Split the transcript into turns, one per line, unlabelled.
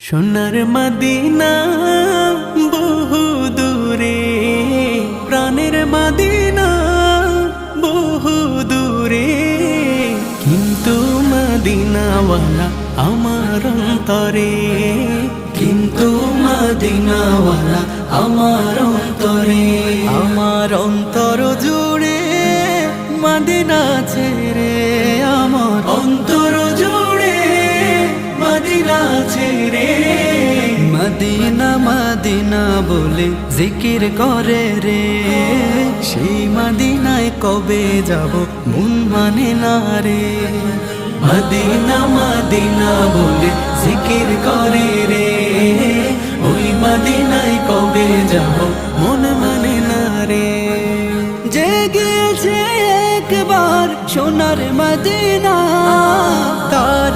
সোনার মদিনা বহু দূরে, প্রাণের মদিনা বহু দূরে, কিন্তু মদিনাওয়ালা আমার অন্তরে, কিন্তু মদিনাওয়ালা আমার অন্তরে, আমার অন্তর জুড়ে মদিনা ছেড়ে, আমার অন্তর জুড়ে মদিনা ছেড়ে। মদিনা মদিনা বলে জিকির করে রে, সেই মদিনায় কবে যাব মন মানে না রে। মদিনা মদিনা বলে জিকির করে রে, ওই মদিনায় কবে যাব মন মানে না রে। যে গিয়েছে একবার সোনার মদিনা, তার